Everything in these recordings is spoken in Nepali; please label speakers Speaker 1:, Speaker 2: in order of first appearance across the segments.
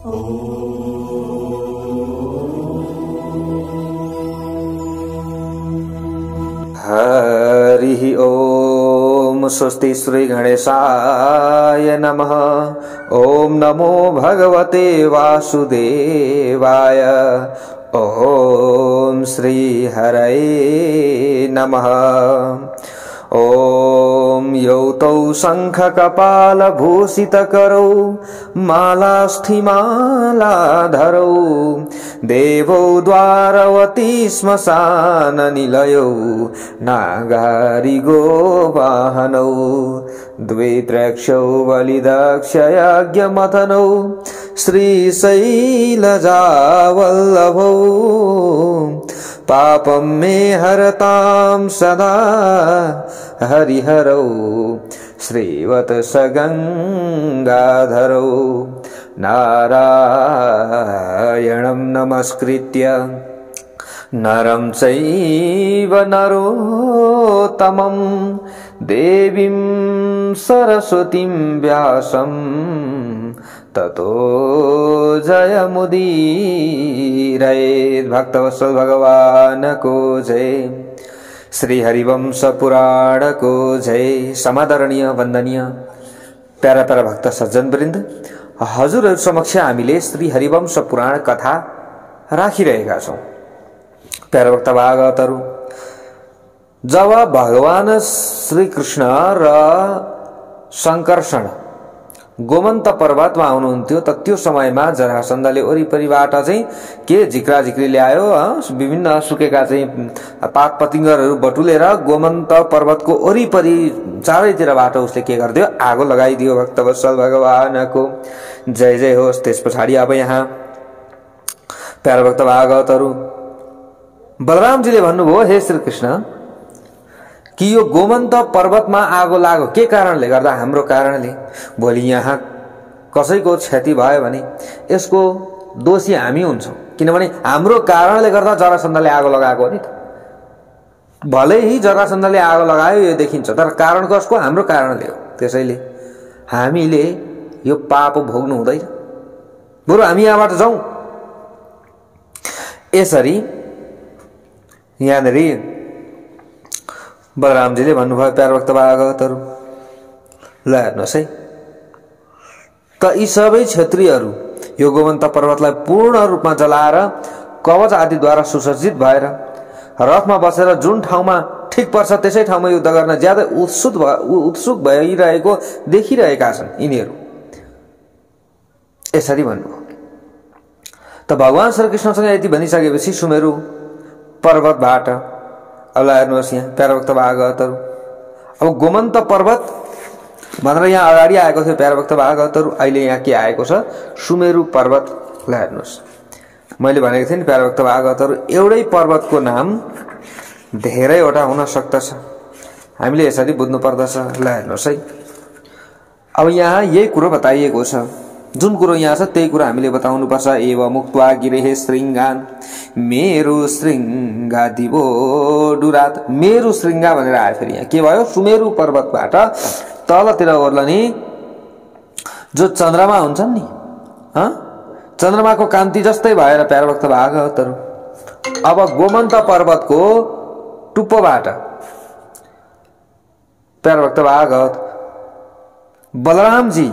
Speaker 1: हरि ओम। स्वस्ति श्री गणेशाय नमः। ओम नमो भगवते वासुदेवाय। ओम श्री हरये नमः। ओम यौतौ शंख कपाल भूषित करौ मालास्थिमालाधरौ देवौ द्वारवती श्मशान निलयौ नागारि गोवाहनौ द्वित्रक्षौ बलिदक्षयज्ञमथनौ श्रीशैलजावल्लभौ पापं मे हरतां सदा हरिहरौ श्रीवत्स गंगाधरौ नारायणं नमस्कृत्य नरं चैव नरोत्तमं देवीं सरस्वतीं व्यासं ततो जयमुदीरयेत्। भक्तवत्सल भगवान को जय। श्री हरिवंश पुराण को जय। समादरणीय वंदनीय प्यारा प्यारा भक्त सज्जन वृन्द, हजुरहरु समक्ष हामीले श्री हरिवंश पुराण कथा राखिरहेका छौं। प्यारा भक्त भागवतहरु, जब भगवान श्री कृष्ण र शंकर्षण गोमन्त पर्वतमा आउनुहुन्थ्यो त त्यो समयमा जरासन्धले वरिपरिबाट चाहिँ के झिक्रा झिक्री ल्यायो, विभिन्न सुकेका चाहिँ पात पतिंगरहरू बटुलेर गोमन्त पर्वतको वरिपरि चारैतिरबाट उसले के गर्दियो, आगो लगाइदियो। भक्तवत्सल भगवानको जय जय होस्। त्यसपछि अब यहाँ प्यारा भक्त भागवतहरु, बलरामजीले भन्नुभयो, हे श्री कृष्ण, कि यो गोमन्त पर्वतमा आगो लाग्यो के कारणले गर्दा? हाम्रो कारणले। भोलि यहाँ कसैको क्षति भयो भने यसको दोषी हामी हुन्छौं, किनभने हाम्रो कारणले गर्दा जरासन्धले आगो लगाएको हो नि त। भलै ही जरासन्धले आगो लगायो यो देखिन्छ, तर कारण कसको? हाम्रो कारणले हो। त्यसैले हामीले यो पाप भोग्नु हुँदैन, बरु हामी यहाँबाट जाउँ। यसरी यहाँनेरि बलरामजीले भन्नुभयो, प्यारा भक्त भागवतहरु, ल हेर्नुहोस् है, त यी सबै क्षत्रियहरू यो गोमन्त पर्वतलाई पूर्ण रूपमा जलाएर कवच आदिद्वारा सुसज्जित भएर रथमा बसेर जुन ठाउँमा ठिक पर्छ त्यसै ठाउँमा युद्ध गर्न ज्यादै उत्सुक भइरहेको देखिरहेका छन् यिनीहरू। यसरी भन्नुभयो। त भगवान श्रीकृष्णसँग यति भनिसकेपछि सुमेरु पर्वतबाट, अब हेर्नुहोस् यहाँ प्यारा भक्त भागवतहरु, अब गोमन्त पर्वत भनेर यहाँ अगाडि आएको थियो प्यारा भक्त भागवतहरु, अहिले यहाँ के आएको छ? सुमेरु पर्वत। ल हेर्नुहोस्, मैले भनेको थिएँ नि प्यारा भक्त भागवतहरु, एउटै पर्वतको नाम धेरैवटा हुन सक्दछ, हामीले यसरी बुझ्नु पर्दछ। ल हेर्नुहोस् है, अब यहाँ यही कुरो बताइएको छ, जुन कुरो यहाँ छ त्यही कुरा हामीले बताउनु पर्छ। एव मुक्त्वा गिरेहे श्रृंगान मेरु श्रृंगा दिवो डुरात। मेरु श्रृंगा भनेर आयो। फेरि यहाँ के भयो? सुमेरु पर्वतबाट तलतिर ओर्लने जो चन्द्रमा हुन्छन् नि, चन्द्रमाको कान्ति जस्तै भएर प्यारा भक्त भागवतहरु अब गोमन्त पर्वतको टुप्पोबाट प्यारा भक्त भागवत बलरामजी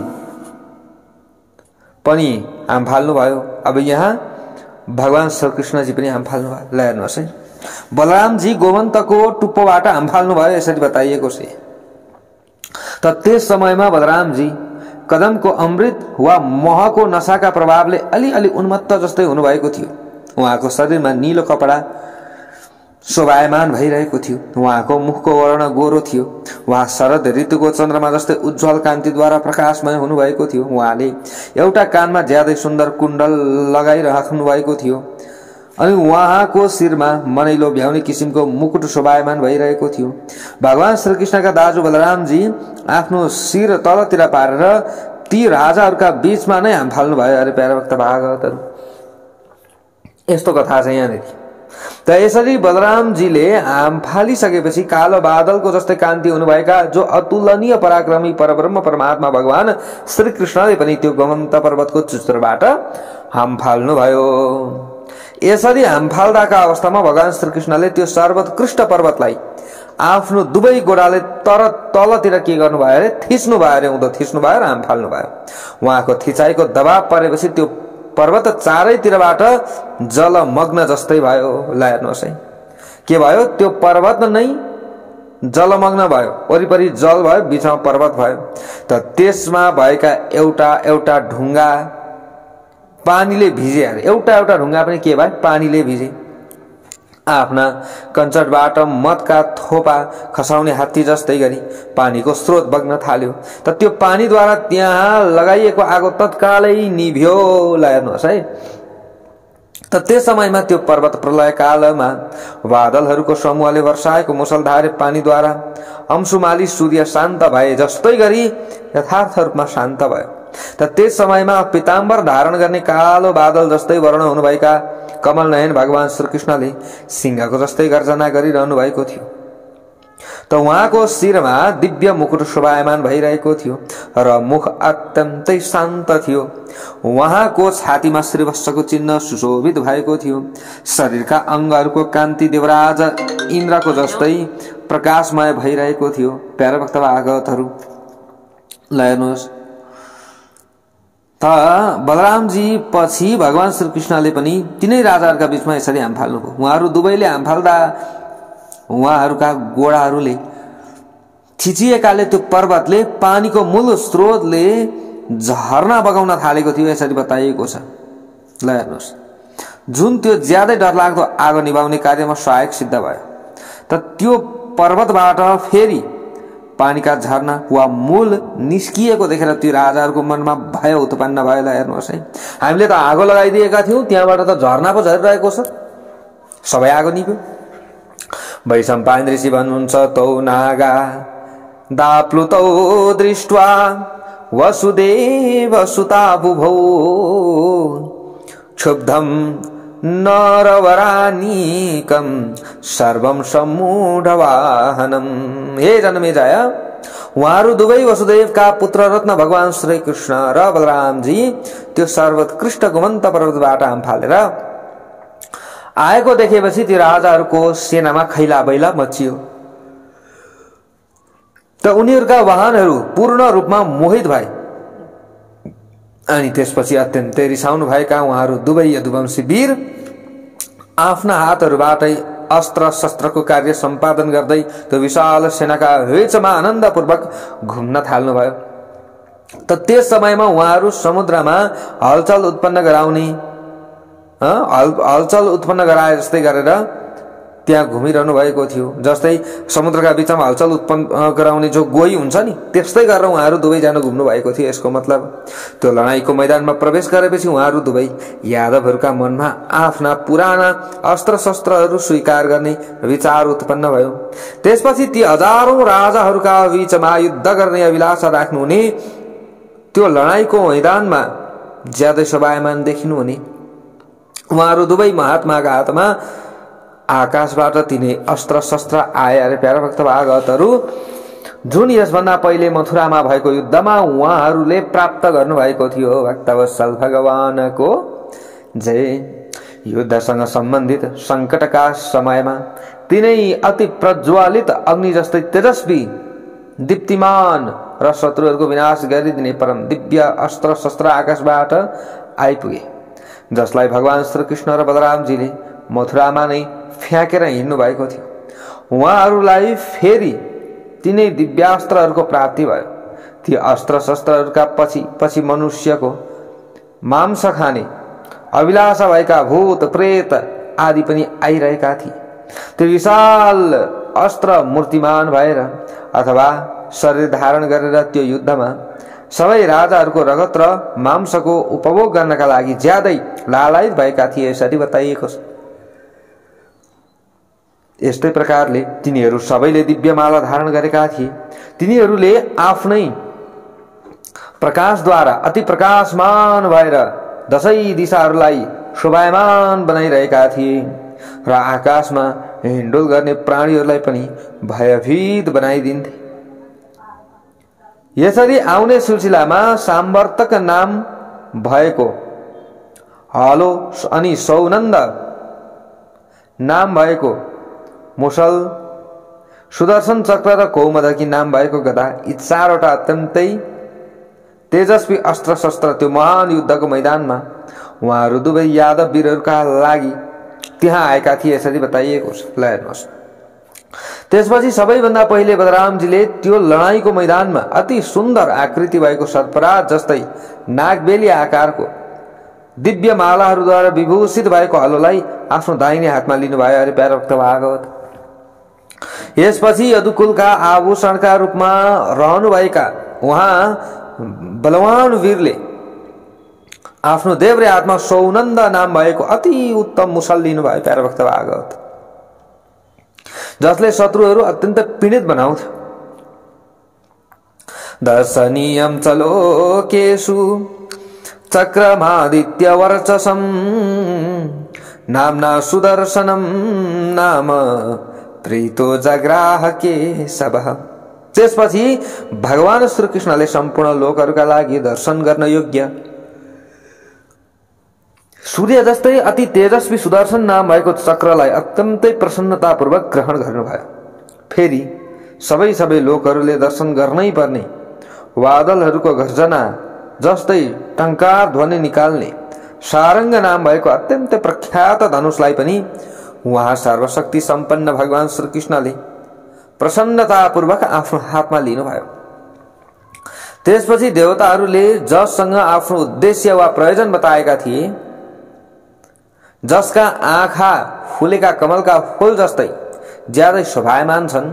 Speaker 1: पनि हाम फाल्नु भयो। अब यहाँ भगवान श्रीकृष्णजी पनि हाम फाल्नु भयो। ल हेर्नुहोस् है, बलरामजी गोमन्तको टुप्पोबाट हाम फाल्नु भयो, यसरी बताइएको छ। त त्यस समयमा बलरामजी कदमको अमृत वा महको नशाका प्रभावले अलिअलि उन्मत्त जस्तै हुनुभएको थियो। उहाँको शरीरमा नीलो कपडा शोभायमान भइरहेको थियो। उहाँको मुखको वर्ण गोरो थियो। उहाँ शरद ऋतुको चन्द्रमा जस्तै उज्जवल कान्तिद्वारा प्रकाशमय हुनुभएको थियो। उहाँले एउटा कानमा ज्यादै सुन्दर कुण्डल लगाइराख्नु भएको थियो अनि उहाँको शिरमा मनैलो भ्याउने किसिमको मुकुट शोभायमान भइरहेको थियो। भगवान श्रीकृष्णका दाजु बलरामजी आफ्नो शिर तलतिर पारेर ती राजाहरूका बीचमा नै हाम फाल्नु भयो। अरे प्यारा भक्त भागवतहरु, यस्तो कथा छ यहाँनिर। त यसरी बलरामजीले आम फालिसकेपछि कालो बादलको जस्तै कान्ति हुनुभएका जो अतुलनीय पराक्रमी परब्रह्म परमात्मा भगवान श्री कृष्णले पनि त्यो गोमन्त पर्वतको चुचुरोबाट हाम फाल्नु भयो। यसरी हाम फाल्दाका अवस्थामा भगवान श्री कृष्णले त्यो सर्वोत्कृष्ट पर्वतलाई आफ्नो दुवै गोडाले तलतिर के गर्नु भयो अरे थिच्नु भयो अरे, उँधो थिच्नु भयो र हाम फाल्नु भयो। उहाँको थिचाइको दबाब परेपछि त्यो पर्वत चारैतिरबाट जलमग्न जस्तै भयो। ल हेर्नुहोस् है के भयो, त्यो पर्वत नै जलमग्न भयो, वरिपरि जल भयो, बिचमा पर्वत भयो। त त्यसमा भएका एउटा एउटा ढुङ्गा पानीले भिजे अरे, एउटा एउटा ढुङ्गा पनि के भयो, पानीले भिजे। आफ्ना कञ्चटबाट मदका थोपा खसाउने हात्ती जस्तै गरी पानीको स्रोत बग्न थाल्यो। त त्यो पानीद्वारा त्यहाँ लगाइएको आगो तत्कालै निभ्यो। ल हेर्नुहोस् है त त्यस समयमा त्यो पर्वत प्रलय कालमा बादलहरूको समूहले वर्षाएको मुसलधारे पानीद्वारा अंशुमाली सूर्य शान्त भए जस्तै गरी यथार्थ रूपमा शान्त भयो। त त्यस समयमा पीताम्बर धारण गर्ने कालो बादल जस्तै वर्ण हुनुभएका कमल नयन भगवान श्री कृष्णले सिंहको जस्तै गर्जना गरिरहनु भएको थियो। त उहाँको शिरमा दिव्य मुकुट शोभायमान भइरहेको थियो र मुख अत्यन्तै शान्त थियो। उहाँको छातीमा श्रीवत्सको चिन्ह सुशोभित भएको थियो। शरीरका अङ्गहरूको कान्ति देवराज इन्द्रको जस्तै प्रकाशमय भइरहेको थियो। प्यारा भक्त भागवतहरू ल हेर्नुहोस् त बलरामजी पछि भगवान श्री कृष्णले पनि तिनै राजाहरूका बीचमा यसरी हाम फाल्नुभयो। उहाँहरू दुवैले हाम फाल्दा उहाँहरूका गोडाहरूले थिचिएकाले त्यो पर्वतले पानीको मूल स्रोतले झरना बगाउन थालेको थियो यसरी बताइएको छ। ल हेर्नुहोस् जुन त्यो ज्यादै डरलाग्दो आगो निभाउने कार्यमा सहायक सिद्ध भयो। त त्यो पर्वतबाट फेरि पानीका झरना वा मूल निस्किएको देखेर त्यो राजाहरूको मनमा भय उत्पन्न भयो। ल हेर्नुहोस् है हामीले त आगो लगाइदिएका थियौं, त्यहाँबाट त झरना पो झरिरहेको छ, सबै आगो निभ्यो। वैशम्पायन ऋषि भन्नुहुन्छ तौ नागा दाप्लुतौ दृष्ट्वा वसुदेव सुता बुभौ क्षुब्धं नरवरानीकं सर्वं सम्मूढवाहनम। हे जनमेजय उहाँहरू दुवै वसुदेवका पुत्र रत्न भगवान श्री कृष्ण र बलरामजी त्यो सर्वोत्कृष्ट गोमन्त पर्वतबाट हाम फालेर आएको देखेपछि ती राजाहरूको सेनामा खैला बैला मचियो। त उनीहरूका वाहनहरू पूर्ण रूपमा मोहित भए अनि त्यसपछि अत्यन्तै रिसाउनु भएका उहाँहरू दुवै यदुवंशी वीर आफ्ना हातहरूबाटै अस्त्र शस्त्रको कार्य सम्पादन गर्दै त्यो विशाल सेनाका बीचमा आनन्दपूर्वक घुम्न थाल्नुभयो। त त्यस समयमा उहाँहरू समुद्रमा हलचल उत्पन्न गराए जस्तै गरेर त्यहाँ घुमिरहनु भएको थियो। जस्तै समुद्रका बीचमा हलचल उत्पन्न गराउने जो गोही हुन्छ नि त्यस्तै गरेर उहाँहरू दुवैजना घुम्नु भएको थियो। यसको मतलब त्यो लडाईँको मैदानमा प्रवेश गरेपछि उहाँहरू दुवै यादवहरूका मनमा आफ्ना पुराना अस्त्र शस्त्रहरू स्वीकार गर्ने विचार उत्पन्न भयो। त्यसपछि ती हजारौं राजाहरूका बीचमा युद्ध गर्ने अभिलाषा राख्नुहुने त्यो लडाईँको मैदानमा ज्यादै शोभायमान देखिनुहुने उहाँहरू दुवै महात्माका हातमा आकाशबाट तिनै अस्त्र शस्त्र आए अरे। प्यारा भक्त भागवतहरू जुन यसभन्दा पहिले मथुरामा भएको युद्धमा उहाँहरूले प्राप्त गर्नुभएको थियो। भक्तवत्सल भगवानको जय। युद्धसँग सम्बन्धित संकटका समयमा तिनै अति प्रज्वलित अग्नि जस्तै तेजस्वी दीप्तिमान र शत्रुहरूको विनाश गरिदिने परम दिव्य अस्त्र शस्त्र आकाशबाट आइपुगे, जसलाई भगवान श्री कृष्ण र बलरामजीले मथुरामा नै फ्याँकेर हिँड्नु भएको थियो। उहाँहरूलाई फेरि तिनै दिव्यास्त्रहरूको प्राप्ति भयो। ती अस्त्र शस्त्रहरूका पछि मनुष्यको मांस खाने अभिलाषा भएका भूत प्रेत आदि पनि आइरहेका थिए। त्यो विशाल अस्त्र मूर्तिमान भएर अथवा शरीर धारण गरेर त्यो युद्धमा सबै राजाहरूको रगत र मांसको उपभोग गर्नका लागि ज्यादै लालायित भएका थिए यसरी बताइएको छ। यस्तै प्रकारले तिनीहरू सबैले दिव्य माला धारण गरेका थिए। तिनीहरूले आफ्नै प्रकाशद्वारा अति प्रकाशमान भएर दशै दिशाहरूलाई शोभायमान बनाइरहेका थिए। र आकाशमा हिँडडुल गर्ने प्राणीहरूलाई पनि भयभीत बनाइदिन्थे। यसरी आउने सिलसिलामा साम्वर्तक नाम भएको हलो अनि सौनन्द नाम भएको मुसल, सुदर्शन चक्र र कौमदकी नाम भएको गदा, यी चारवटा अत्यन्तै तेजस्वी अस्त्र शस्त्र त्यो महान युद्धको मैदानमा उहाँहरू दुवै यादव वीरहरूका लागि त्यहाँ आएका थिए, यसरी बताइएको छ। ल हेर्नुहोस्, त्यसपछि सबैभन्दा पहिले बलरामजीले त्यो लडाईँको मैदानमा अति सुन्दर आकृति भएको सर्पराज जस्तै नागबेली आकारको दिव्य मालाहरूद्वारा विभूषित भएको हलोलाई आफ्नो दाहिने हातमा लिनुभयो। अरे प्यारो भक्त भागवत, यसपछि यदुकुलका आभूषणका रूपमा रहनुभएका उहाँ बलवान वीरले आफ्नो देब्रे हातमा सौनन्द नाम भएको अति उत्तम मुसल लिनुभयो। प्यारो भक्त भागवत, जसले शत्रुहरू अत्यन्त पीडित बनाउँथ्यो। दर्शनीयम चलोकेषु चक्रमादित्य वर्चसम नाम्ना सुदर्शनम नाम प्रीतो जग्राह केशवः। त्यसपछि भगवान श्री कृष्णले सम्पूर्ण लोकहरूका लागि दर्शन गर्न योग्य सूर्य जस्तै अति तेजस्वी सुदर्शन नाम भएको चक्रलाई अत्यन्तै प्रसन्नतापूर्वक ग्रहण गर्नुभयो। फेरि सबै लोकहरूले दर्शन गर्नै पर्ने वादलहरूको गर्जना जस्तै टंकार ध्वनि निकाल्ने सारंग नाम भएको अत्यन्त प्रख्यात धनुषलाई पनि उहाँ सर्वशक्ति सम्पन्न भगवान श्री कृष्णले प्रसन्नतापूर्वक आफ्नो हातमा लिनुभयो। त्यसपछि देवताहरूले जससँग आफ्नो उद्देश्य वा प्रयोजन बताएका थिए, जसका आँखा फुलेका कमलका फूल जस्तै ज्यादै शोभायमान छन्,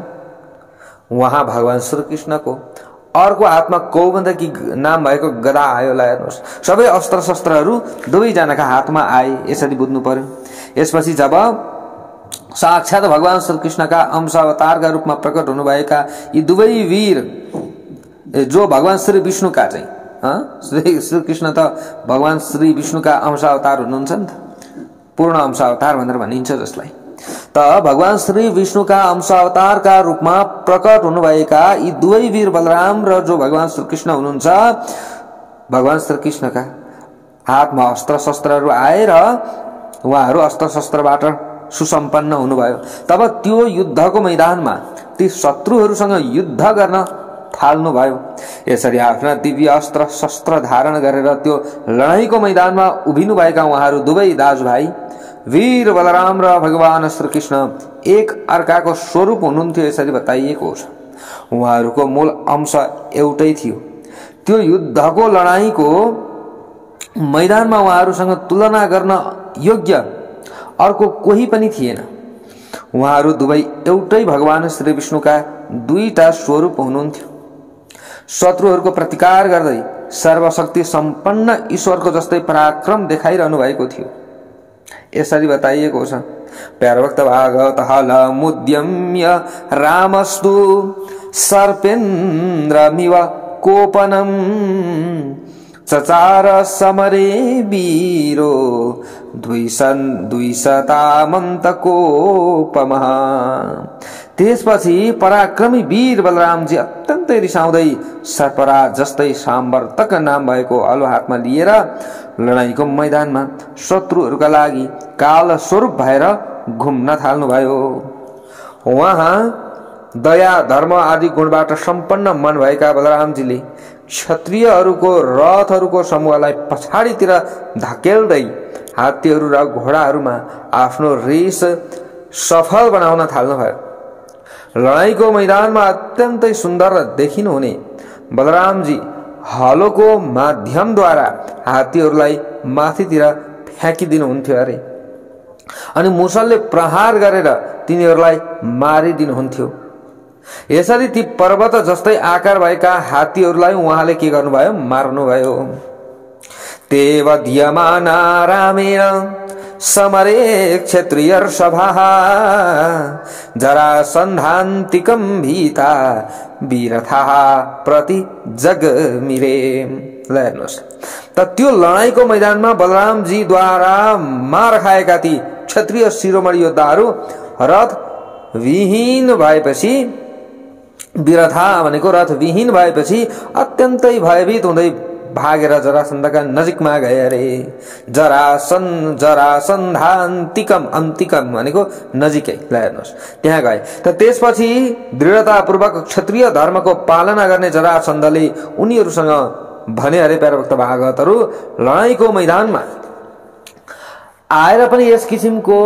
Speaker 1: वहाँ भगवान श्री कृष्णको अर्को हातमा कौमदकी नाम भएको गदा आयो। हेर्नुहोस्, सबै अस्त्र शस्त्रहरू दुवैजनाका हातमा आए, यसरी बुझ्नु पर्यो। यसपछि जब साक्षात भगवान श्री कृष्णका अंश अवतारका रूपमा प्रकट हुनुभएका यी दुवै वीर, जो भगवान श्री विष्णुका चाहिँ श्री कृष्ण त भगवान श्री विष्णुका अंश अवतार हुनुहुन्छ नि त, पूर्ण अंश अवतार भनेर भनिन्छ जसलाई, त भगवान श्री विष्णुका अंश अवतारका रूपमा प्रकट हुनुभएका यी दुवै वीर बलराम र जो भगवान श्री कृष्ण हुनुहुन्छ, भगवान श्री कृष्णका हातमा अस्त्र शस्त्रहरू आएर उहाँहरू अस्त्र शस्त्रबाट सुसम्पन्न हुनुभयो। तब त्यो युद्धको मैदानमा ती शत्रुहरूसँग युद्ध गर्न थाल्नुभयो। यसरी आफ्ना दिव्य अस्त्र शस्त्र धारण गरेर त्यो लडाईँको मैदानमा उभिनुभएका उहाँहरू दुवै दाजुभाइ वीर बलराम र भगवान श्री कृष्ण एक अर्काको स्वरूप हुनुहुन्थ्यो, यसरी बताइएको छ। उहाँहरूको मूल अंश एउटै थियो। त्यो युद्धको लडाईँको मैदानमा उहाँहरूसँग तुलना गर्न योग्य अर्को कोही पनि थिएन। उहाँहरू दुवै एउटै भगवान श्री विष्णुका दुईटा स्वरूप हुनुहुन्थ्यो। शत्रुहरूको प्रतिकार गर्दै सर्वशक्ति सम्पन्न ईश्वरको जस्तै पराक्रम देखाइरहनु भएको थियो, यसरी बताइएको छ। प्यारभक्त भागवत हलमुद्यम्य रामस्तु सर्पेन्द्रमिव कोपनम चचार समरे वीरो द्विशतामन्त कोपमः। त्यसपछि पराक्रमी वीर बलरामजी अत्यन्तै रिसाउँदै सर्पराज जस्तै साम्वर्तक नाम भएको हलो हातमा लिएर लडाईँको मैदानमा शत्रुहरूका लागि काल स्वरूप भएर घुम्न थाल्नुभयो। उहाँ दया धर्म आदि गुणबाट सम्पन्न मन भएका बलरामजीले क्षत्रियहरूको रथहरूको समूहलाई पछाडितिर धकेल्दै हात्तीहरू र घोडाहरूमा आफ्नो रेस सफल बनाउन थाल्नुभयो। लडाईँको मैदानमा अत्यन्तै सुन्दर देखिनुहुने बलरामजी हलोको माध्यमद्वारा हात्तीहरूलाई माथितिर फ्याँकिदिनुहुन्थ्यो अरे, अनि मुसलले प्रहार गरेर तिनीहरूलाई मारिदिनुहुन्थ्यो। यसरी ती पर्वत जस्तै आकार भएका हात्तीहरूलाई उहाँले के गर्नुभयो? मार्नुभयो। ते वध्यमाना रामेण समरे क्षत्रियर्षभः जरासन्धान्तिकं भीता वीरथाः प्रति जगमिरे। हेर्नुहोस्, त त्यो लडाईँको मैदानमा बलरामजीद्वारा मार खाएका ती क्षत्रिय शिरोमणि योद्धाहरू रथ विहीन भएपछि, विरथा भनेको रथ विहीन भएपछि अत्यन्तै भयभीत हुँदै भागेर जरासन्धका नजिकमा गए अरे। जरासन्धान्तिकम, अन्तिकम भनेको नजिकै, ल हेर्नुहोस् त्यहाँ गए। त त्यसपछि दृढतापूर्वक क्षत्रिय धर्मको पालना गर्ने जरासन्धले उनीहरूसँग भने अरे प्यारा भक्त भागवतहरू, लडाईँको मैदानमा आएर पनि यस किसिमको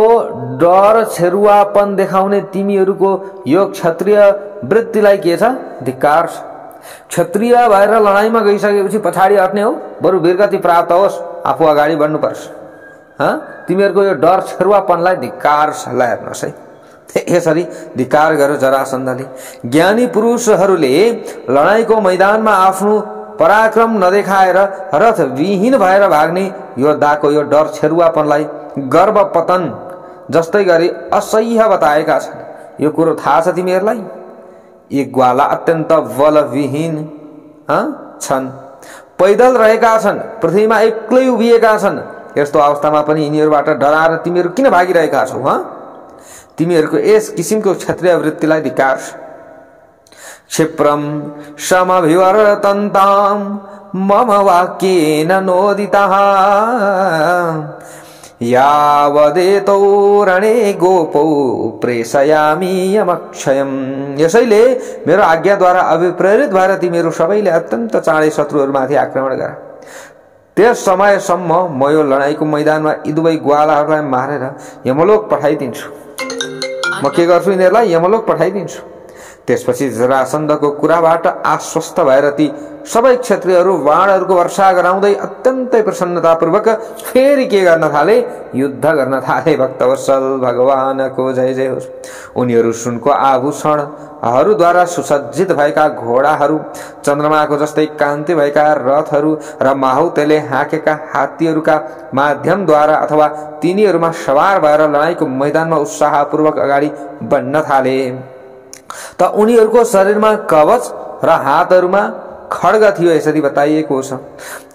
Speaker 1: डर छेरुवापन देखाउने तिमीहरूको यो क्षत्रिय वृत्तिलाई के छ? धिक्कार छ। क्षत्रिय भएर लडाईँमा गइसकेपछि पछाडि हट्ने हो, बरु वीरगति प्राप्त होस्, आफू अगाडि बढ्नुपर्छ। तिमीहरूको यो डर छेरुवापनलाई धिक्कार छ। ल हेर्नुहोस् है, यसरी धिक्कार गर्यो जरासन्धले। ज्ञानी पुरुषहरूले लडाईँको मैदानमा आफ्नो पराक्रम नदेखाएर रथ विहीन भएर भाग्ने योद्धाको यो डर छेरुवापनलाई गर्व पतन जस्तै गरी असह्य बताएका छन्। यो कुरो थाहा छ तिमीहरूलाई? यी ग्वाला अत्यन्त बलविहीन छन्, पैदल रहेका छन्, पृथ्वीमा एक्लै उभिएका छन्। यस्तो अवस्थामा पनि यिनीहरूबाट डराएर तिमीहरू किन भागिरहेका छौ? तिमीहरूको यस किसिमको क्षत्रिय वृत्तिलाई धिक्कार छ। क्षिप्रम समभिवर्तन्ताम मम वाक्येन नोदितः यावदेतौ रणे गोपौ प्रेषयामि यमक्षयम। यसैले मेरो आज्ञाद्वारा अभिप्रेरित भएर तिमीहरू सबैले अत्यन्त चाँडै शत्रुहरूमाथि आक्रमण गर। त्यस समयसम्म म यो लडाईँको मैदानमा यी दुवै ग्वालाहरूलाई मारेर यमलोक पठाइदिन्छु। म के गर्छु? यिनीहरूलाई यमलोक पठाइदिन्छु। त्यसपछि जरासन्धको कुराबाट आश्वस्त भएर ती सबै क्षत्रियहरू बाणहरूको वर्षा गराउँदै अत्यन्तै प्रसन्नतापूर्वक फेरि के गर्न थाले? युद्ध गर्न थाले। भक्तवत्सल भगवानको जय जय होस्। उनीहरू सुनको आभूषणहरूद्वारा सुसज्जित भएका घोडाहरू, चन्द्रमाको जस्तै कान्ति भएका रथहरू र माहुतेले हाँकेका हात्तीहरूका माध्यमद्वारा अथवा तिनीहरूमा सवार भएर लडाईँको मैदानमा उत्साहपूर्वक अगाडि बढ्न थाले। त उनीहरूको शरीरमा कवच र हातहरूमा खड्ग थियो, यसरी बताइएको छ।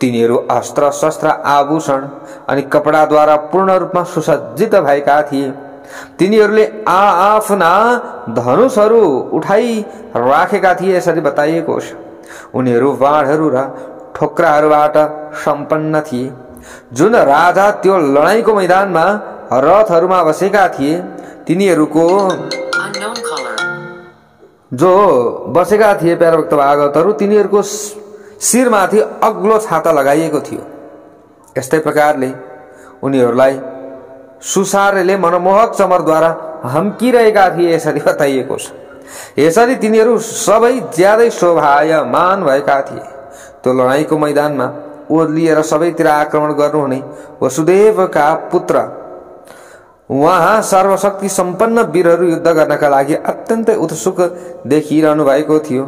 Speaker 1: तिनीहरू अस्त्र शस्त्र आभूषण अनि कपडाद्वारा पूर्ण रूपमा सुसज्जित भएका थिए। तिनीहरूले आफ्ना धनुषहरू उठाई राखेका थिए, यसरी बताइएको छ। उनीहरू बाणहरू र ठोक्राहरूबाट सम्पन्न थिए। जुन राजा त्यो लडाईँको मैदानमा रथहरूमा बसेका थिए, तिनीहरूको जो बसेका थिए प्यारा भक्त भागवतहरू, तिनीहरूको शिरमाथि अग्लो छाता लगाइएको थियो। यस्तै प्रकारले उनीहरूलाई सुसारेले मनमोहक चमरद्वारा हम्किरहेका थिए, यसरी बताइएको छ। यसरी तिनीहरू सबै ज्यादै शोभायमान भएका थिए। त्यो लडाईँको मैदानमा ओर्लिएर सबैतिर आक्रमण गर्नुहुने वसुदेवका पुत्र उहाँ सर्वशक्ति सम्पन्न वीरहरू युद्ध गर्नका लागि अत्यन्तै उत्सुक देखिरहनु भएको थियो।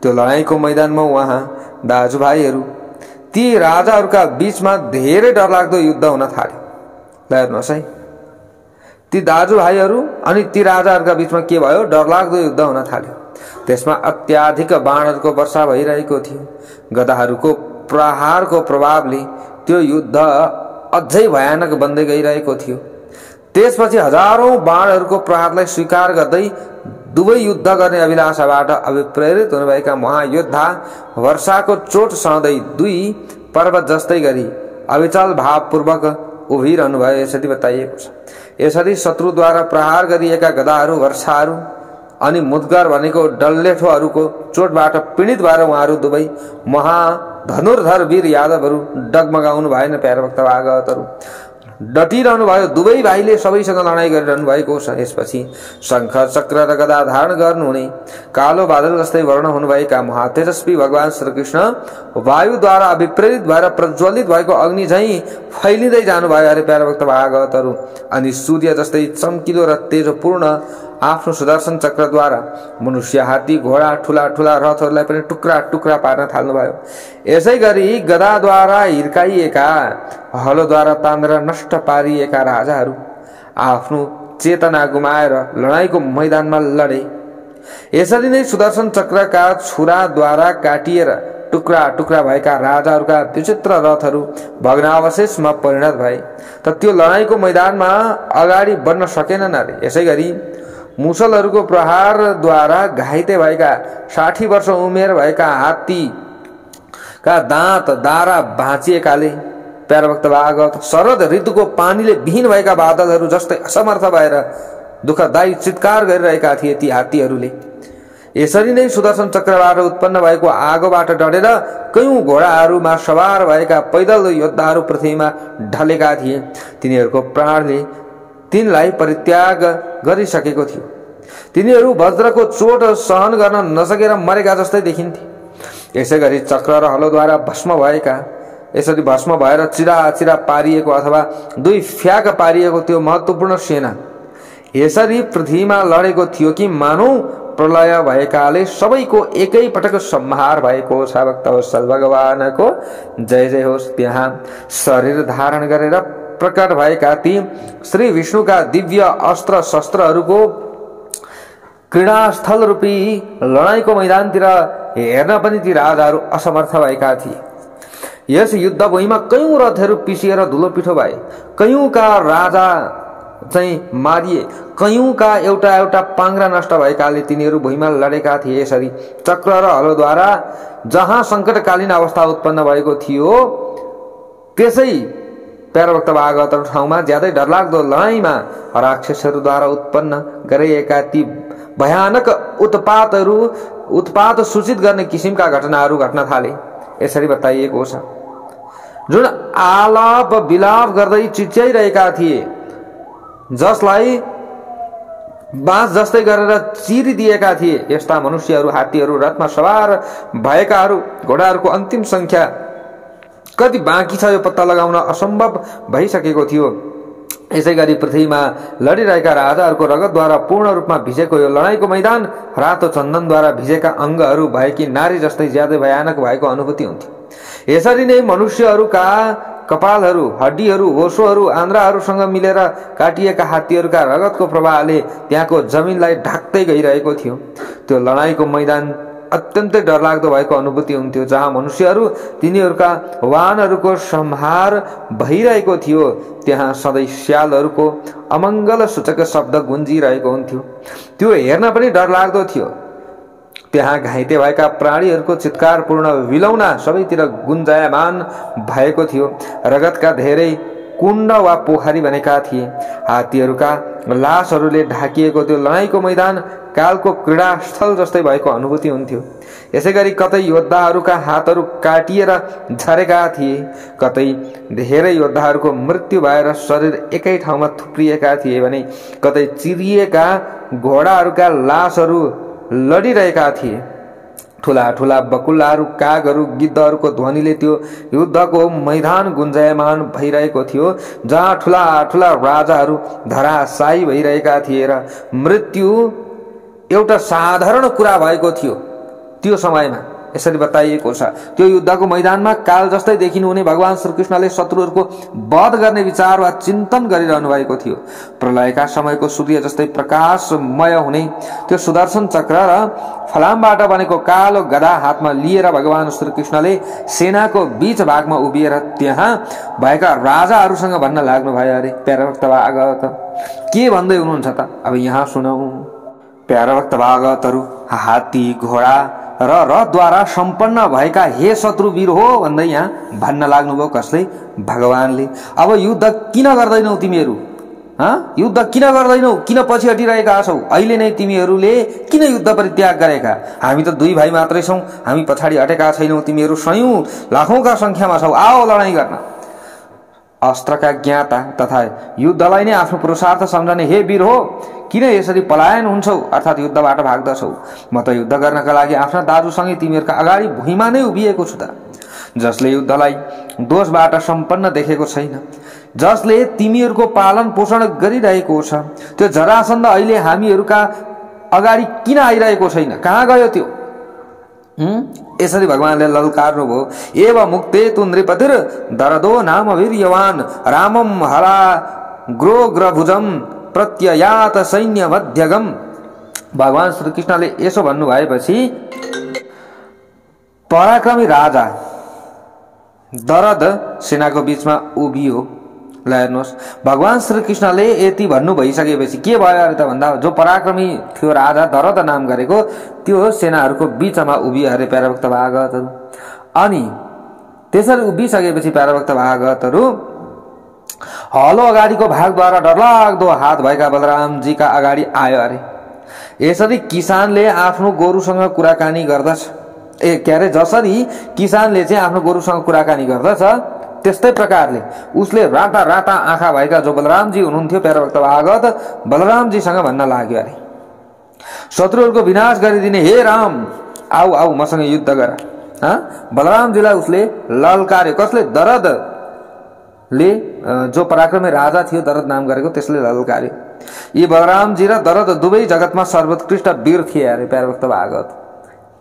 Speaker 1: त्यो लडाईँको मैदानमा उहाँ दाजुभाइहरू, ती राजाहरूका बीचमा धेरै डरलाग्दो युद्ध हुन थाल्यो। ल हेर्नुहोस् है, ती दाजुभाइहरू अनि ती राजाहरूका बीचमा के भयो? डरलाग्दो युद्ध हुन थाल्यो। त्यसमा अत्याधिक बाणहरूको वर्षा भइरहेको थियो। गदाहरूको प्रहारको प्रभावले त्यो युद्ध अझै भयानक बन्दै गइरहेको थियो। त्यसपछि हजारौं बाणहरूको प्रहारलाई स्वीकार गर्दै दुवै युद्ध गर्ने अभिलाषाबाट अभिप्रेरित हुनुभएका महायोद्धा वर्षाको चोट सहँदै दुई पर्वत जस्तै गरी अविचल भावपूर्वक उभिरहनु भयो, यसरी बताइएको छ। यसरी शत्रुद्वारा प्रहार गरिएका गदाहरू, वर्षाहरू अनि मुद्गर भनेको डल्लेठोहरूको चोटबाट पीडित भएर उहाँहरू दुवै महाधनुर्धर वीर यादवहरू डगमगाउनु भएन। प्यारा भक्त भागवतहरू डटिरहनु भयो। दुवै भाइले सबैसँग लडाईँ गरिरहनु भएको छ। यसपछि शङ्ख चक्र र गदा धारण गर्नुहुने कालो बादल जस्तै वर्ण हुनुभएका महातेजस्वी भगवान श्रीकृष्ण वायुद्वारा अभिप्रेरित भएर प्रज्वलित भएको अग्नि झैं फैलिँदै जानुभयो अरे प्यारा भक्त भागवतहरू। अनि सूर्य जस्तै चम्किलो र तेजपूर्ण आफ्नो सुदर्शन चक्रद्वारा मनुष्य, हात्ती, घोडा, ठुला ठुला रथहरूलाई पनि टुक्रा टुक्रा पार्न थाल्नुभयो। यसै गरी गदाद्वारा हिर्काइएका, हलोद्वारा तानेर नष्ट पारिएका राजाहरू आफ्नो चेतना गुमाएर लडाईँको मैदानमा लडे। यसरी नै सुदर्शन चक्रका छुराद्वारा काटिएर टुक्रा टुक्रा भएका राजाहरूका विचित्र रथहरू भग्नावशेषमा परिणत भए। त त्यो लडाईँको मैदानमा अगाडि बढ्न सकेनन् अरे। यसैगरी मुसलहरूको प्रहारद्वारा घाइते भएका 60 वर्ष उमेर भएका हात्तीका दाँत दारा भाँचिएकाले प्यारा भक्त भागवत शरद ऋतुको पानीले विहीन भएका बादलहरू जस्तै असमर्थ भएर दुःखदायी चित्कार गरिरहेका थिए ती हात्तीहरूले। यसरी नै सुदर्शन चक्रबाट उत्पन्न भएको आगोबाट डढेर कयौं घोडाहरूमा सवार भएका पैदल योद्धाहरू पृथ्वीमा ढलेका थिए। तिनीहरूको प्राणले तिनलाई परित्याग गरिसकेको थियो। तिनीहरू वज्रको चोट सहन गर्न नसकेर मरेका जस्तै देखिन्थे। यसैगरी चक्र र हलोद्वारा भस्म भएका, यसरी भस्म भएर चिरा चिरा पारिएको अथवा दुई फ्याक पारिएको त्यो महत्त्वपूर्ण सेना यसरी पृथ्वीमा लडेको थियो कि मानौ प्रलय भएकाले सबैको एकै पटक संहार भएको छ। भक्तवत्सल भगवानको जय जय होस्। त्यहाँ शरीर धारण गरेर प्रकट भएका ती श्री विष्णुका दिव्य अस्त्र शस्त्रहरूको क्रीडास्थल रूपी लडाईँको मैदानतिर हेर्न पनि ती राजाहरू असमर्थ भएका थिए। यस युद्ध भूमिमा कयौं रथहरू पिसिएर धुलो पिठो भए, कयौंका राजा चाहिँ मारिए, कयौंका एउटा एउटा पाङ्ग्रा नष्ट भएकाले तिनीहरू भुइँमा लडेका थिए। यसरी चक्र र हलोद्वारा जहाँ सङ्कटकालीन अवस्था उत्पन्न भएको थियो त्यसै प्यारभक्त भागवत ठाउँमा ज्यादै डरलाग्दो लडाईँमा राक्षसहरूद्वारा उत्पन्न गरिएका ती भयानक उत्पात सूचित गर्ने किसिमका घटनाहरू घट्न थाले। यसरी बताइएको छ, जुन आलाप विलाप गर्दै चिच्याइरहेका थिए, जसलाई बाँस जस्तै गरेर चिरिदिएका थिए, यस्ता मनुष्यहरू, हात्तीहरू, रथमा सवार भएकाहरू, घोडाहरूको अन्तिम संख्या कति बाँकी छ यो पत्ता लगाउन असम्भव भइसकेको थियो। यसैगरी पृथ्वीमा लडिरहेका राजाहरूको रगतद्वारा पूर्ण रूपमा भिजेको यो लडाईँको मैदान रातो चन्दनद्वारा भिजेका अङ्गहरू भएकी नारी जस्तै ज्यादै भयानक भएको अनुभूति हुन्थ्यो। यसरी नै मनुष्यहरूका कपालहरू, हड्डीहरू, होसोहरू, आन्द्राहरूसँग मिलेर काटिएका हात्तीहरूका रगतको प्रवाहले त्यहाँको जमिनलाई ढाक्दै गइरहेको थियो। त्यो लडाईँको मैदान अत्यन्तै डरलाग्दो भएको अनुभूति हुन्थ्यो, जहाँ मनुष्यहरू तिनीहरूका वाहनहरूको संहार भइरहेको थियो। त्यहाँ सधैँ स्यालहरूको अमङ्गल सूचक शब्द गुन्जिरहेको हुन्थ्यो। त्यो हेर्न पनि डरलाग्दो थियो। त्यहाँ घाइते भएका प्राणीहरूको चित्कारपूर्ण विलौना सबैतिर गुन्जायमान भएको थियो। रगतका धेरै कुण्ड वा पोखरी बनेका थिए। हात्तीहरूका लासहरूले ढाकिएको त्यो लडाईँको मैदान कालको क्रीडास्थल जस्तै भएको अनुभूति हुन्थ्यो। यसैगरी कतै योद्धाहरूका हातहरू काटिएर झरेका थिए, कतै धेरै योद्धाहरूको मृत्यु भएर शरीर एकै ठाउँमा थुप्रिएका थिए भने कतै चिरिएका घोडाहरूका लासहरू लडिरहेका थिए। ठुला ठुला बकुल्लाहरू, कागहरू, गिद्धहरूको ध्वनिले त्यो युद्धको मैदान गुन्जायमान भइरहेको थियो, जहाँ ठुला ठुला राजाहरू धराशायी भइरहेका थिए र मृत्यु एउटा साधारण कुरा भएको थियो त्यो समयमा। यसरी बताइएको छ, त्यो युद्धको मैदानमा काल जस्तै देखिनुहुने भगवान श्रीकृष्णले शत्रुहरूको वध गर्ने विचार वा चिन्तन गरिरहनु भएको थियो। प्रलयका समयको सूर्य जस्तै प्रकाशमय हुने त्यो सुदर्शन चक्र र फलामबाट बनेको कालो गदा हातमा लिएर भगवान श्रीकृष्णले सेनाको बीच भागमा उभिएर त्यहाँ भएका राजाहरूसँग भन्न लाग्नु भयो, अरे प्यारभक्त भागवत के भन्दै हुनुहुन्छ त? अब यहाँ सुनौ। प्यारभक्त भागवतहरू हात्ती, घोडा र रथद्वारा सम्पन्न भएका हे शत्रुवीर हो भन्दै यहाँ भन्न लाग्नुभयो। कसले? भगवानले। अब युद्ध किन गर्दैनौ तिमीहरू? युद्ध किन गर्दैनौ? किन पछि हटिरहेका छौ? अहिले नै तिमीहरूले किन युद्ध परित्याग गरेका? हामी त दुई भाइ मात्रै छौं, हामी पछाडि हटेका छैनौं, तिमीहरू सयौं लाखौंका संख्यामा छौ, आओ लडाईँ गर्न। अस्त्रका ज्ञाता तथा युद्धलाई नै आफ्नो पुरुषार्थ सम्झने हे वीर हो, किन यसरी पलायन हुन्छौ अर्थात् युद्धबाट भाग्दछौ? म त युद्ध गर्नका लागि आफ्ना दाजुसँगै तिमीहरूका अगाडि भुइँमा नै उभिएको छु त। जसले युद्धलाई दोषबाट सम्पन्न देखेको छैन, जसले तिमीहरूको पालन पोषण गरिरहेको छ, त्यो जरासन्ध अहिले हामीहरूका अगाडि किन आइरहेको छैन? कहाँ गयो त्यो? यसरी भगवानले ललकार्नुभयो। एव मुक्ते तु नृपतिर दरदो नाम वीर्यवान रामम हरा ग्रोग्रभुजम प्रत्ययात सैन्य मध्यगम। भगवान श्रीकृष्णले यसो भन्नु भएपछि पराक्रमी राजा दरद सेनाको बीचमा उभियो। ल हेर्नुहोस्, भगवान श्री कृष्णले यति भन्नु भइसकेपछि के भयो अरे त भन्दा जो पराक्रमी थियो राजा दरद नाम गरेको त्यो सेनाहरूको बीचमा उभियो अरे प्यारा भक्त भागवतहरू। अनि त्यसरी उभिसकेपछि प्यारा भक्त भागवतहरू हलो अगाडिको भागद्वारा डरलाग्दो हात भएका बलरामजीका अगाडि आयो अरे। यसरी किसानले आफ्नो गोरुसँग कुराकानी गर्दछ, के अरे जसरी किसानले चाहिँ आफ्नो गोरुसँग कुराकानी गर्दछ त्यस्तै प्रकारले उसले राता राता आँखा भएका जो बलरामजी हुनुहुन्थ्यो प्यारा भक्त भागवत बलरामजीसँग भन्न लाग्यो अरे, शत्रुहरूको विनाश गरिदिने हे राम आऊ आऊ मसँग युद्ध गर। बलरामजीलाई उसले ललकार्यो। कसले? दरदले, जो पराक्रमी राजा थियो दरद नाम गरेको त्यसले ललकार्यो। यी बलरामजी र दरद दुवै जगतमा सर्वोत्कृष्ट वीर थिए अरे प्यारा भक्त भागवत।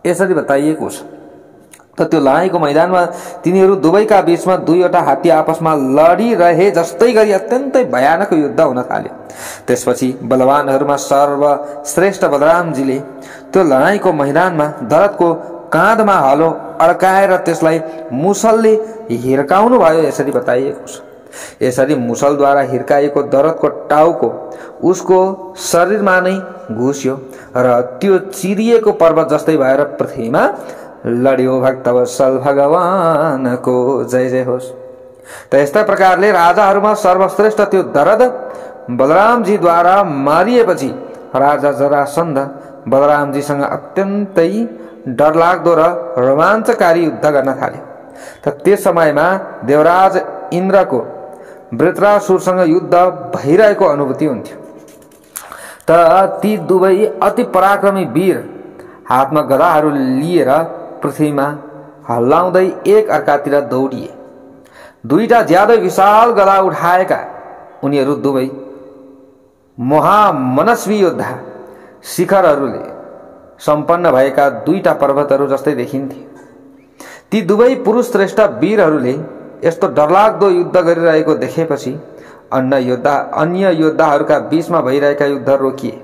Speaker 1: यसरी बताइएको छ। त त्यो लडाईँको मैदानमा तिनीहरू दुवैका बीचमा दुईवटा हात्ती आपसमा लडिरहे जस्तै गरी अत्यन्तै भयानक युद्ध हुन थाल्यो। त्यसपछि बलवानहरूमा सर्वश्रेष्ठ बलरामजीले त्यो लडाईँको मैदानमा दरदको काँधमा हलो अड्काएर त्यसलाई मुसलले हिर्काउनु भयो। यसरी बताइएको छ। यसरी मुसलद्वारा हिर्काएको दरदको टाउको उसको शरीरमा नै घुस्यो र त्यो चिरिएको पर्वत जस्तै भएर पृथ्वीमा लड्यो। भक्तवत्सल भगवानको जय जय होस्। त यस्ता प्रकारले राजाहरूमा सर्वश्रेष्ठ त्यो दरद बलरामजीद्वारा मारिएपछि राजा जरासन्ध बलरामजीसँग अत्यन्तै डरलाग्दो र रोमाञ्चकारी युद्ध गर्न थाल्यो। त त्यस समयमा देवराज इन्द्रको वृत्रासुरसँग युद्ध भइरहेको अनुभूति हुन्थ्यो। त ती दुवै अति पराक्रमी वीर हातमा गदाहरू लिएर पृथ्वीमा हल्लाउँदै एक अर्कातिर दौडिए। दुईटा ज्यादै विशाल गदा उठाएका उनीहरू दुवै महामनस्वी योद्धा शिखरहरूले सम्पन्न भएका दुईटा पर्वतहरू जस्तै देखिन्थे। ती दुवै पुरुष श्रेष्ठ वीरहरूले यस्तो डरलाग्दो युद्ध गरिरहेको देखेपछि अन्य योद्धाहरूका बीचमा भइरहेका युद्ध रोकिए।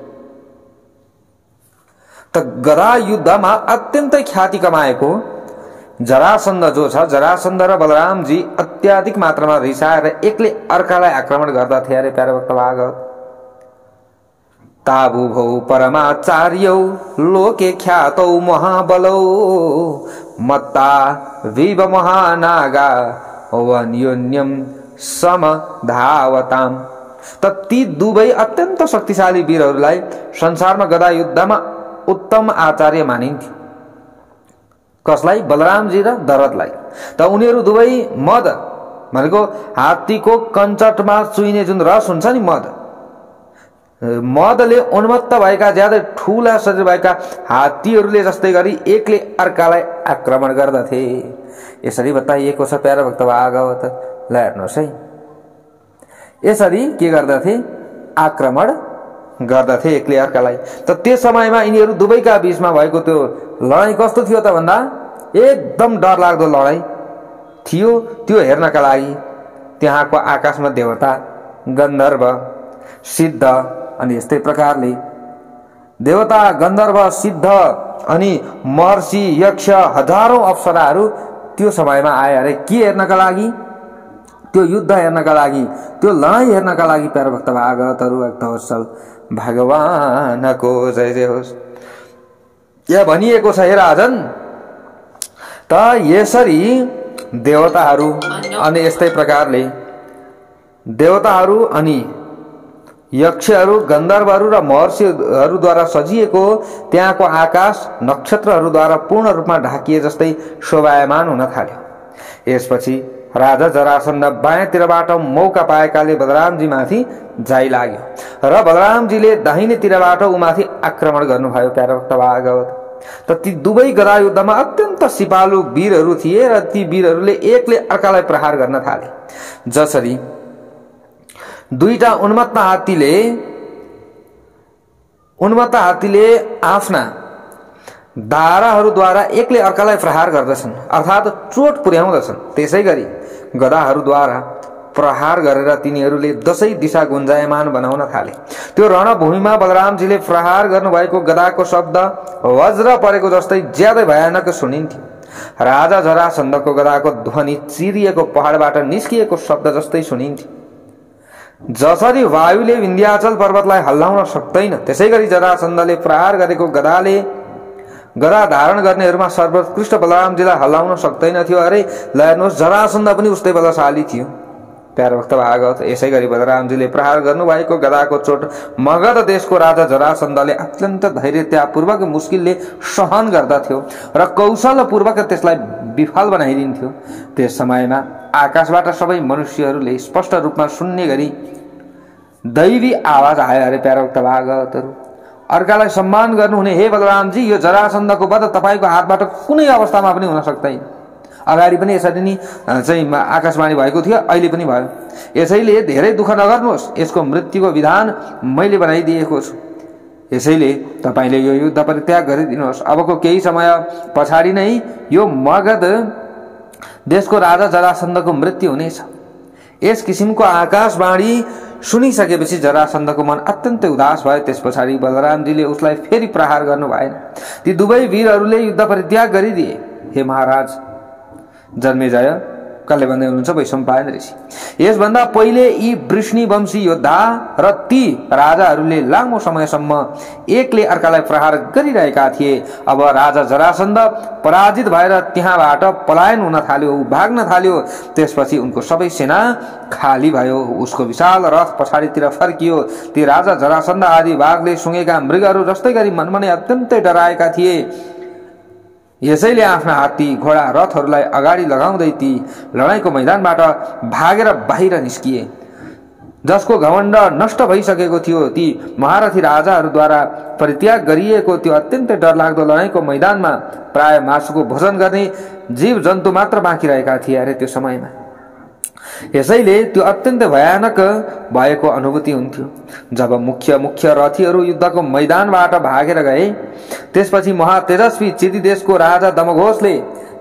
Speaker 1: त गदा युद्धमा अत्यन्तै ख्याति कमाएको जरासन्ध जो छ, जरासन्ध र बलरामजी अत्याधिक मात्रामा रिसाएर एकले अर्कालाई आक्रमण गर्दथे अरे प्यारा भक्त भागवत। ताबु भौ परमाचार्यौ लोके ख्यातौ महाबलौ मत्ता विव महानागा वन्योन्यम समधावताम। त ती दुवै अत्यन्त शक्तिशाली वीरहरूलाई संसारमा गदा युद्धमा उत्तम आचार्य मानिन्थ्यो। कसलाई? बलरामजी र दरदलाई। त उनीहरू दुवै मद भनेको हात्तीको कञ्चटमा चुइने जुन रस हुन्छ नि, मदले उन्मत्त भएका ज्यादै ठूला शरीर भएका हात्तीहरूले जस्तै गरी एकले अर्कालाई आक्रमण गर्दथे। यसरी बताइएको छ प्यारा भक्त भागवत। ल हेर्नुहोस् है, यसरी के गर्दथे? आक्रमण गर्दथे एकले अर्कालाई। त त्यस समयमा यिनीहरू दुवैका बीचमा भएको त्यो लडाईँ कस्तो थियो त भन्दा एकदम डरलाग्दो लडाईँ थियो। त्यो हेर्नका लागि त्यहाँको आकाशमा देवता, गन्धर्व, सिद्ध अनि यस्तै प्रकारले देवता, गन्धर्व, सिद्ध अनि महर्षि, यक्ष, हजारौं अप्सराहरू त्यो समयमा आए अरे के हेर्नका लागि? त्यो युद्ध हेर्नका लागि, त्यो लडाईँ हेर्नका लागि प्यारा भक्त भागवतहरू भक्तवत्सल भगवानको जय जय होस्। यहाँ भनिएको छ हे राजन, त यसरी देवताहरू अनि यस्तै प्रकारले देवताहरू अनि यक्षहरू, गन्धर्वहरू र महर्षिहरूद्वारा सजिएको त्यहाँको आकाश नक्षत्रहरूद्वारा पूर्ण रूपमा ढाकिए जस्तै शोभायमान हुन थाल्यो। यसपछि राजा जरासन्ध बायाँतिरबाट मौका पाएकाले बलरामजीमाथि जाइ लाग्यो र बलरामजीले दाहिनेतिरबाट उमाथि आक्रमण गर्नुभयो प्यारा भक्त भागवत। त ती दुवै गदा युद्धमा अत्यन्त सिपालु वीरहरू थिए र ती वीरहरूले एकले अर्कालाई प्रहार गर्न थाले। जसरी दुईटा उन्मत्त हात्तीले आफ्ना दाराहरूद्वारा एकले अर्कालाई प्रहार गर्दछन्, अर्थात् चोट पुर्याउँदछन्, त्यसै गरी गदाहरूद्वारा प्रहार गरेर तिनीहरूले दशै दिशा गुन्जायमान बनाउन थाले। त्यो रणभूमिमा बलरामजीले प्रहार गर्नुभएको गदाको शब्द वज्र परेको जस्तै ज्यादै भयानक सुनिन्थ्यो। राजा जरासन्धको गदाको ध्वनि चिरिएको पहाडबाट निस्किएको शब्द जस्तै सुनिन्थ्यो। जसरी वायुले विन्ध्याचल पर्वतलाई हल्लाउन सक्दैन, त्यसैगरी जरासन्धले प्रहार गरेको गदा धारण गर्नेहरूमा सर्वोत्कृष्ट बलरामजीलाई हल्लाउन सक्दैन थियो। अरे ल हेर्नुहोस्, जरासन्ध पनि उस्तै बलशाली थियो। प्यारो भक्त भागवत, यसै गरी बलरामजीले प्रहार गर्नुभएको गदाको चोट मगध देशको राजा जरासन्धले अत्यन्त धैर्यतापूर्वक मुस्किलले सहन गर्दथ्यो र कौशलपूर्वक त्यसलाई विफल बनाइदिन्थ्यो। त्यस समयमा आकाशबाट सबै मनुष्यहरूले स्पष्ट रूपमा सुन्ने गरी दैवी आवाज आयो। अरे प्यारो भक्त भागवतहरू, अर्कालाई सम्मान गर्नुहुने हे बलरामजी, यो जरासन्धको वध तपाईँको हातबाट कुनै अवस्थामा पनि हुन सक्दैन। अगाडि पनि यसरी नै चाहिँ आकाशवाणी भएको थियो, अहिले पनि भयो। यसैले धेरै दुःख नगर्नुहोस्, यसको मृत्युको विधान मैले बनाइदिएको छु। यसैले तपाईँले यो युद्ध परित्याग गरिदिनुहोस्। अबको केही समय पछाडि नै यो मगध देशको राजा जरासन्धको मृत्यु हुनेछ। यस किसिमको आकाशवाणी सुनिसकेपछि जरासन्धको मन अत्यन्तै उदास भयो। त्यस पछाडि बलरामजीले उसलाई फेरि प्रहार गर्नु भएन। ती दुवै वीरहरूले युद्ध परित्याग गरिदिए। हे महाराज जन्मेजय, कसले भन्दै हुनुहुन्छ? वैशम्पायन ऋषि। यसभन्दा पहिले यी वृष्णि वंशी योद्धा र ती राजाहरूले लामो समयसम्म एकले अर्कालाई प्रहार गरिरहेका थिए। अब राजा जरासन्ध पराजित भएर त्यहाँबाट पलायन हुन थाल्यो, भाग्न थाल्यो। त्यसपछि उनको सबै सेना खाली भयो। उसको विशाल रथ पछाडितिर फर्कियो। ती राजा जरासन्ध आदि बाघले सुँगेका मृगहरू जस्तै गरी मनमनै अत्यन्तै डराएका थिए। यसैले आफ्ना हात्ती घोडा रथहरूलाई अगाडि लगाउँदै ती लडाईँको मैदानबाट भागेर बाहिर निस्किए। जसको घमण्ड नष्ट भइसकेको थियो, ती महारथी राजाहरूद्वारा परित्याग गरिएको त्यो अत्यन्तै डरलाग्दो लडाईँको मैदानमा प्राय मासुको भोजन गर्ने जीव जन्तु मात्र बाँकी रहेका थिए। अरे त्यो समयमा यसैले त्यो अत्यन्तै भयानक भएको अनुभूति हुन्थ्यो। जब मुख्य रथीहरू युद्धको मैदानबाट भागेर गए, त्यसपछि महातेजस्वी चेदी देशको राजा दमघोषले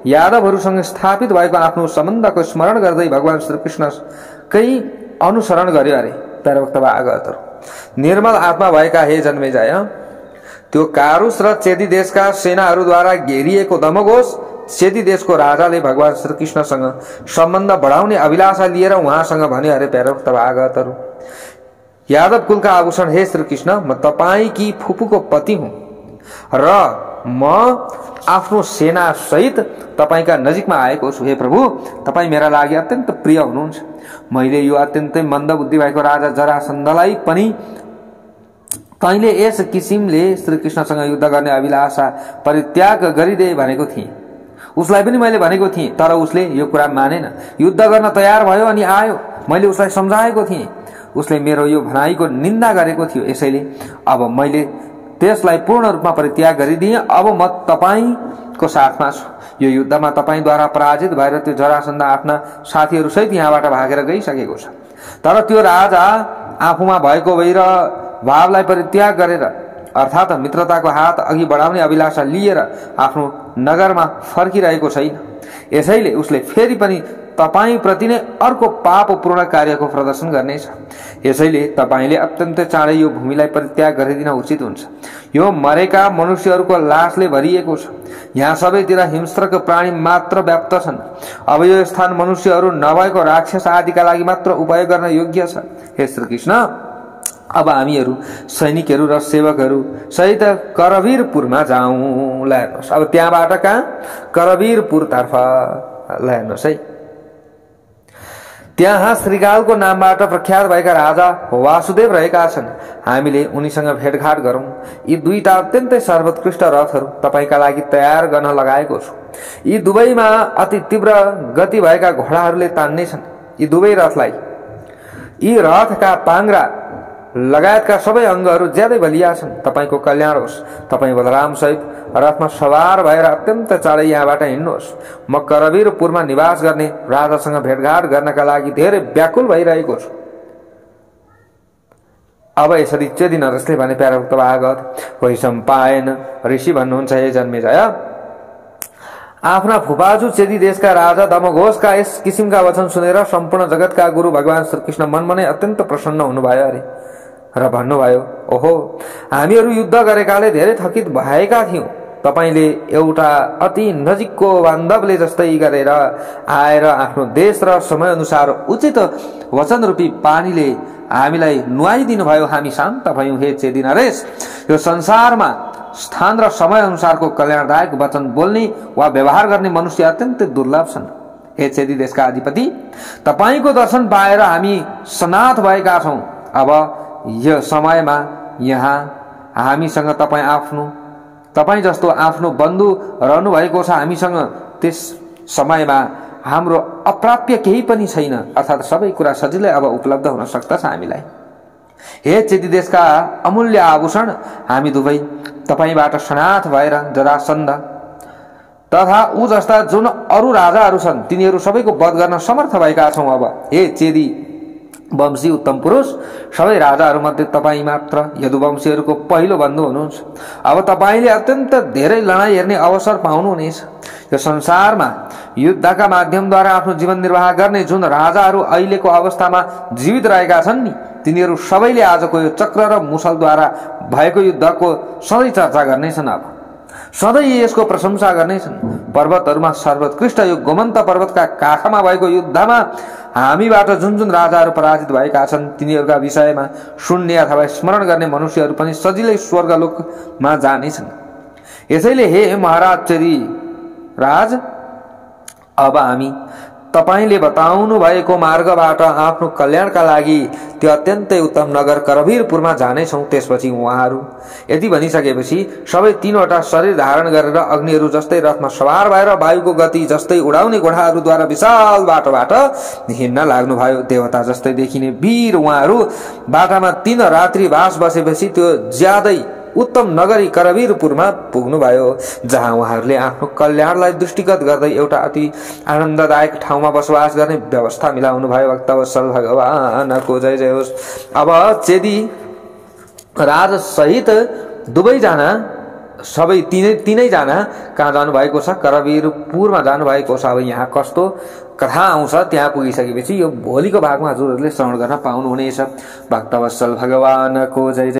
Speaker 1: यादवहरूसँग स्थापित भएको आफ्नो सम्बन्धको स्मरण गर्दै भगवान श्रीकृष्णकै अनुसरण गर्यो। अरे प्यारो भक्त भागवतहरू, निर्मल आत्मा भएका हे जन्मेजय, त्यो कारुस र चेदी देशका सेनाहरूद्वारा घेरिएको दमघोष चेदी देशको राजाले भगवान श्रीकृष्णसँग सम्बन्ध बढाउने अभिलाषा लिएर उहाँसँग भन्यो। अरे प्यारो भक्त भागवतहरू, यादव कुलका आभूषण हे श्रीकृष्ण, म तपाईकी फुपूको पति हुँ र म आफ्नो सेना सहित तपाईका नजिकमा आएको छु। हे प्रभु, तपाईँ मेरा लागि अत्यन्त प्रिय हुनुहुन्छ। मैले यो अत्यन्तै मन्द बुद्धि भएको राजा जरासन्धलाई पनि तैँले यस किसिमले श्रीकृष्णसँग युद्ध गर्ने अभिलाषा परित्याग गरिदे भनेको थिएँ। उसलाई पनि मैले भनेको थिएँ, तर उसले यो कुरा मानेन। युद्ध गर्न तयार भयो अनि आयो। मैले उसलाई सम्झाएको थिएँ, उसले मेरो यो भनाइको निन्दा गरेको थियो। यसैले अब मैले त्यसलाई पूर्ण रूपमा परित्याग गरिदिएँ। अब म तपाईँको साथमा छु। यो युद्धमा तपाईँद्वारा पराजित भएर त्यो जरासन्ध आफ्ना साथीहरूसहित यहाँबाट भागेर गइसकेको छ। तर त्यो राजा आफूमा भएको वैर भावलाई परित्याग गरेर, अर्थात् मित्रताको हात अघि बढाउने अभिलाषा लिएर आफ्नो नगरमा फर्किरहेको छैन। यसैले उसले फेरि पनि तपाईप्रति नै अर्को पापपूर्ण कार्यको प्रदर्शन गर्नेछ। यसैले तपाईँले अत्यन्तै चाँडै यो भूमिलाई परित्याग गरिदिन उचित हुन्छ। यो मरेका मनुष्यहरूको लासले भरिएको छ। यहाँ सबैतिर हिंस्रक प्राणी मात्र व्याप्त छन्। अब यो स्थान मनुष्यहरू नभएको राक्षस आदिका लागि मात्र उपयोग गर्न योग्य छ। हे श्रीकृष्ण, अब हामीहरू सैनिकहरू र सेवकहरू सहित करवीरपुरमा जाउँ। ल हेर्नुहोस्, अब त्यहाँबाट कहाँ? करवीरपुरतर्फ। ल हेर्नुहोस् है, त्यहाँ श्रीगालको नामबाट प्रख्यात भएका राजा वासुदेव रहेका छन्। हामीले उनीसँग भेटघाट गरौँ। यी दुईटा अत्यन्तै सर्वोत्कृष्ट रथहरू तपाईँका लागि तयार गर्न लगाएको छु। यी दुवैमा अति तीव्र गति भएका घोडाहरूले तान्नेछन्। यी दुवै रथलाई, यी रथका पाङ्ग्रा लगायतका सबै अङ्गहरू ज्यादै बलिया छन्। तपाईँको कल्याण होस्। तपाईँ बलराम सहित रथमा सवार भएर अत्यन्त चाँडै यहाँबाट हिँड्नुहोस्। म करवीरपुरमा निवास गर्ने राजासँग भेटघाट गर्नका लागि धेरै व्याकुल भइरहेको छु। अब यसरी चेदी नरसले भने, प्यारो भक्त भागवत, वैशम्पायन ऋषि भन्नुहुन्छ, हे जन्मेजय, आफ्ना फुपाजु चेदी देशका राजा दमघोषका यस किसिमका वचन सुनेर सम्पूर्ण जगतका गुरु भगवान श्रीकृष्ण मनमनै अत्यन्त प्रसन्न हुनुभयो। अरे र भन्नुभयो, ओहो, हामीहरू युद्ध गरेकाले धेरै थकित भएका थियौं। तपाईले एउटा अति नजिकको बान्धवले जस्तै गरेर आएर आफ्नो देश र समय अनुसार उचित वचन रूपी पानीले हामीलाई नुहाइदिनु भयो। हामी शान्त भयौं। हे चेदी नरेश, यो संसारमा स्थान र समय अनुसारको कल्याणदायक वचन बोल्ने वा व्यवहार गर्ने मनुष्य अत्यन्तै दुर्लभ छन्। हे चेदी देशका अधिपति, तपाईको दर्शन पाएर हामी सनाथ भएका छौं। अब यो समयमा यहाँ हामीसँग तपाई जस्तो आफ्नो बन्धु रहनु भएको छ। हामीसँग त्यस समयमा हाम्रो अप्राप्य केही पनि छैन, अर्थात् सबै कुरा सजिलै अब उपलब्ध हुन सक्दछ हामीलाई। हे चेदी देशका अमूल्य आभूषण, हामी दुवै तपाईबाट सनाथ भएर जरासन्ध तथा ऊ जस्ता जुन अरू राजाहरू छन् तिनीहरू सबैको वध गर्न समर्थ भएका छौं। अब हे चेदी वंशी उत्तम पुरुष, सबै राजाहरू मध्ये तपाई मात्र यदुवंशीहरूको पहिलो बन्धु हुनुहुन्छ। अब तपाईले अत्यन्त धेरै लडाई हेर्ने अवसर पाउनुहुनेछ। यो संसारमा युद्धका माध्यमद्वारा आफ्नो जीवन निर्वाह गर्ने जुन राजाहरू अहिलेको अवस्थामा जीवित रहेका छन् नि, तिनीहरू सबैले आजको यो चक्र र मुसलद्वारा भएको युद्धको सधैँ चर्चा गर्नेछन्। अब सधैँ यसको प्रशंसा गर्नेछन्। पर्वतहरूमा सर्वोत्कृष्ट यो गोमन्त पर्वतका काखमा भएको युद्धमा हामीबाट जुन जुन राजाहरू पराजित भएका छन् तिनीहरूका विषयमा सुन्ने अथवा स्मरण गर्ने मनुष्यहरू पनि सजिलै स्वर्गलोकमा जानेछन्। यसैले हे महाराज चेदी राज, अब हामी तपाईले बताउनु भएको मार्गबाट आफ्नो कल्याणका लागि त्यो अत्यन्तै उत्तम नगर करवीरपुरमा जानेछौं। त्यसपछि उहाँहरू यति भनिसकेपछि सबै तीनवटा शरीर धारण गरेर अग्निहरू जस्तै रथमा सवार भएर वायुको गति जस्तै उडाउने घोडाहरूद्वारा विशाल बाटोबाट हिँड्न लाग्नुभयो। देवता जस्तै देखिने वीर उहाँहरू बाटामा 3 रात्रि बास बसेपछि त्यो ज्यादै उत्तम नगरी करवीरपुरमा पुग्नुभयो, जहाँ उहाँहरूले आफ्नो कल्याणलाई दृष्टिगत गर्दै एउटा अति आनन्ददायक ठाउँमा बसोबास गर्ने व्यवस्था मिलाउनु भयो। भक्तवत्सल भगवानको जय जय होस्। अब चेदी राज सहित दुवैजना सबै तीनैजना कहाँ जानुभएको छ? करवीरपुरमा जानुभएको छ। अब यहाँ कस्तो कथा आउँछ त्यहाँ पुगिसकेपछि यो भोलिको भागमा हजुरहरूले श्रवण गर्न पाउनुहुनेछ। भक्तवत्सल भगवानको जय जय।